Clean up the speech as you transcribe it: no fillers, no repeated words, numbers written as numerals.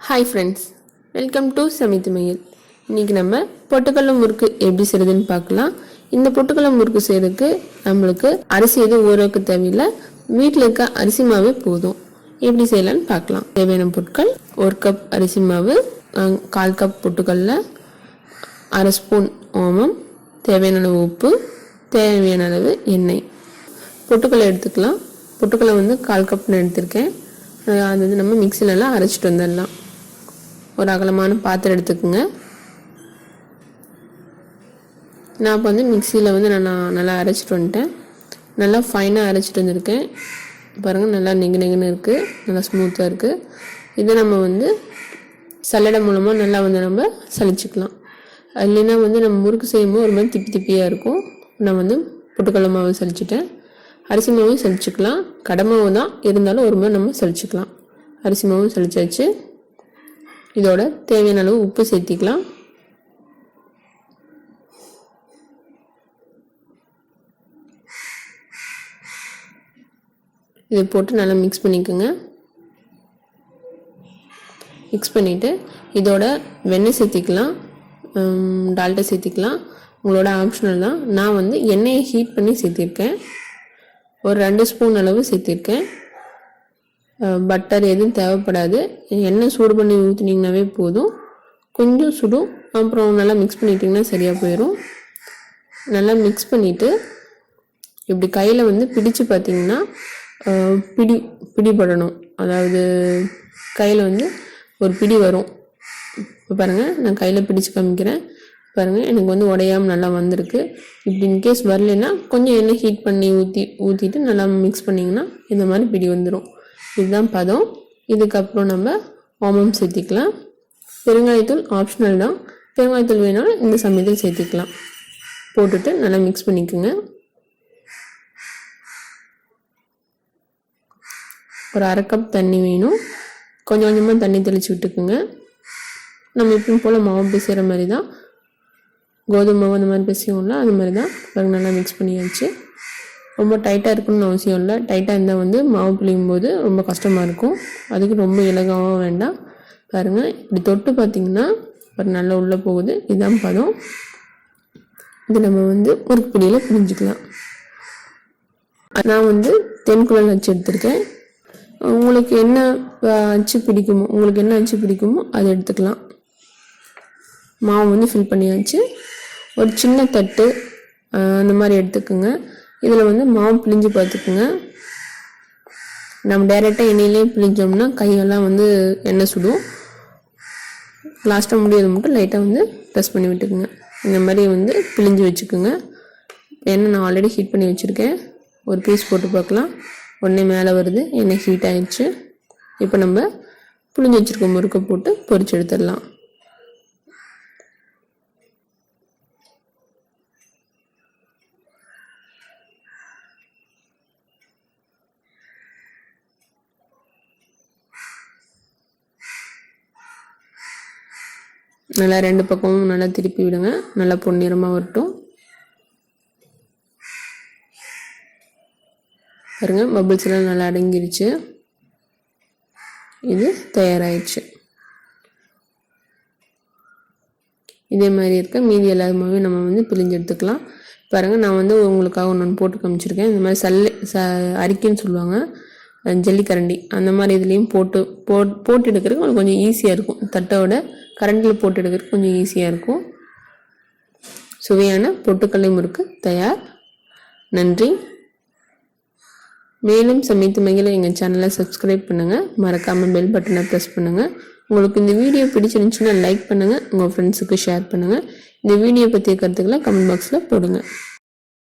Hi friends, welcome to Samaithu. இன்னைக்கு நம்ம பொட்டுக்கடலை முறுக்கு எப்படி செய்யறதுன்னு பார்க்கலாம். இந்த பொட்டுக்கடலை முறுக்கு செய்யறதுக்கு நமக்கு அரிசி எதுவும் ஊற வைக்க தேவையில்லை. வீட்ல இருக்க அரிசி மாவே போதும். எப்படி செய்யலாம்னு பார்க்கலாம். தேவையான பொருட்கள் 1 கப் அரிசி மாவு, 1/4 கப் பொட்டுக்கடலை, 1/2 ஸ்பூன் ஓமம், தேவையான அளவு உப்பு, தேவையான அளவு எண்ணெய். பொட்டுக்கடலை எடுத்துக்கலாம். பொட்டுக்கடலை 1/4 கப் எடுத்துருக்கேன். அது நம்ம மிக்ஸில எல்லாம் அரைச்சிட்டு வந்துடலாம். ஒரு அகலமான பாத்திரம் எடுத்துக்கோங்க. நான் இப்போ மிக்ஸியில் நான் நல்லா அரைச்சிட்டு வந்துட்டேன். நல்லா ஃபைனாக அரைச்சிட்டு வந்திருக்கேன். பாருங்கள், நல்லா நெகுன்னு இருக்குது, நல்லா ஸ்மூத்தாக இருக்குது. இதை நம்ம சல்லடை மூலமாக நல்லா நம்ம சலிச்சுக்கலாம். இல்லைன்னா நம்ம முறுக்கு செய்யும்போது ஒரு மாதிரி திப்பி திப்பியாக இருக்கும். நான் பொட்டுக்கடலை மாவு சலிச்சிட்டேன். அரிசி மாவும் சலிச்சுக்கலாம். கடை மாவு தான் இருந்தாலும் ஒரு மாதிரி நம்ம சலிச்சுக்கலாம். அரிசி மாவும் சலிச்சாச்சு. இதோட தேவையான அளவு உப்பு சேர்த்திக்கலாம். இதை போட்டு நல்லா மிக்ஸ் பண்ணிக்கோங்க. மிக்ஸ் பண்ணிவிட்டு இதோட வெண்ணெய் சேர்த்திக்கலாம், டால்டா சேர்த்திக்கலாம். உங்களோட ஆப்ஷனல் தான். நான் எண்ணெயை ஹீட் பண்ணி சேர்த்திருக்கேன். ஒரு 2 ஸ்பூன் அளவு சேர்த்திருக்கேன். பட்டர் எதுவும் தேவைப்படாது. எண்ணெய் சூடு பண்ணி ஊற்றினீங்கன்னாவே போதும். கொஞ்சம் சுடும், அப்புறம் நல்லா மிக்ஸ் பண்ணிட்டிங்கன்னா சரியாக போயிடும். நல்லா மிக்ஸ் பண்ணிவிட்டு இப்படி கையில் பிடிச்சு பார்த்தீங்கன்னா பிடிபடணும். அதாவது கையில் ஒரு பிடி வரும். இப்போ பாருங்கள், நான் கையில் பிடிச்சு காமிக்கிறேன். பாருங்கள், எனக்கு உடையாமல் நல்லா வந்திருக்கு. இப்படி இன்கேஸ் வரலைன்னா கொஞ்சம் எண்ணெய் ஹீட் பண்ணி ஊற்றிட்டு நல்லா மிக்ஸ் பண்ணிங்கன்னா இந்த மாதிரி பிடி வந்துடும். இதுதான் பதம். இதுக்கப்புறம் நம்ம ஓமம் சேர்த்திக்கலாம். பெருங்காயத்தூள் ஆப்ஷனல் தான். பெருங்காயத்தூள் வேணாலும் இந்த சமயத்தில் சேர்த்திக்கலாம். போட்டுட்டு நல்லா மிக்ஸ் பண்ணிக்கோங்க. ஒரு 1/2 கப் தண்ணி வேணும். கொஞ்சம் கொஞ்சமாக தண்ணி தெளித்து விட்டுக்குங்க. நம்ம எப்பவும் போல் மாவு பிசைகிற மாதிரி தான். கோதுமை மாவு அந்த மாதிரி பிசையும்ல, அந்த மாதிரி தான். பாருங்கள், நல்லா மிக்ஸ் பண்ணியாச்சு. ரொம்ப டைட்டாக இருக்கணும்னு அவசியம் இல்லை. டைட்டாக இருந்தால் மாவு பிழியும் போது ரொம்ப கஷ்டமாக இருக்கும். அதுக்கு ரொம்ப இலகாவும் வேண்டாம். பாருங்கள், இப்படி தொட்டு பார்த்திங்கன்னா நல்லா உள்ளே போகுது. இதுதான் பதம். இது நம்ம ஒரு பிடியில் பிழிஞ்சிக்கலாம். நான் தென்குழல் அச்சு எடுத்திருக்கேன். உங்களுக்கு என்ன அச்சு பிடிக்குமோ அதை எடுத்துக்கலாம். மாவு ஃபில் பண்ணியாச்சு. ஒரு சின்ன தட்டு அந்த மாதிரி எடுத்துக்கோங்க. இதில் மாவு பிழிஞ்சு பார்த்துக்குங்க. நம்ம டைரெக்டாக எண்ணெயிலே பிழிஞ்சோம்னா கையெல்லாம் எண்ணெய் சுடும். லாஸ்ட்டாக முடியாது மட்டும் லைட்டாக ப்ரெஸ் பண்ணி விட்டுக்குங்க. இந்த மாதிரி பிழிஞ்சு வச்சுக்கோங்க. எண்ணெய் நான் ஆல்ரெடி ஹீட் பண்ணி வச்சுருக்கேன். ஒரு பீஸ் போட்டு பார்க்கலாம். உடனே மேலே வருது, எண்ணெய் ஹீட் ஆகிடுச்சு. இப்போ நம்ம பிழிஞ்சு வச்சுருக்க முறுக்கை போட்டு பொரிச்சு எடுத்துடலாம். நல்லா 2 பக்கமும் நல்லா திருப்பி விடுங்க. நல்லா பொன்னிறமாக வரட்டும். பாருங்க, பபிள்ஸ் எல்லாம் நல்லா அடங்கிருச்சு. இது தயாராகிடுச்சு. இதே மாதிரி இருக்க மீதி எல்லாருமே நம்ம பிழிஞ்சு எடுத்துக்கலாம். பாருங்கள், நான் உங்களுக்காக ஒன்று போட்டு காமிச்சிருக்கேன். இந்த மாதிரி அரிக்கைன்னு சொல்லுவாங்க, ஜல்லிக்கரண்டி, அந்த மாதிரி இதுலேயும் போட்டு எடுக்கிறதுக்கு உங்களுக்கு கொஞ்சம் ஈஸியாக இருக்கும். தட்டோட கரண்டில் போட்டு எடுக்கிறதுக்கு கொஞ்சம் ஈஸியாக இருக்கும். சுவையான பொட்டுக்கடலை முறுக்கு தயார். நன்றி. மேலும் சமைத்து மகிழ எங்கள் சேனலை சப்ஸ்கிரைப் பண்ணுங்கள். மறக்காமல் பெல் பட்டனை ப்ரெஸ் பண்ணுங்கள். உங்களுக்கு இந்த வீடியோ பிடிச்சிருந்துச்சுன்னா லைக் பண்ணுங்கள். உங்கள் ஃப்ரெண்ட்ஸுக்கு ஷேர் பண்ணுங்கள். இந்த வீடியோ பற்றிய கருத்துக்களை கமெண்ட் பாக்ஸில் போடுங்க.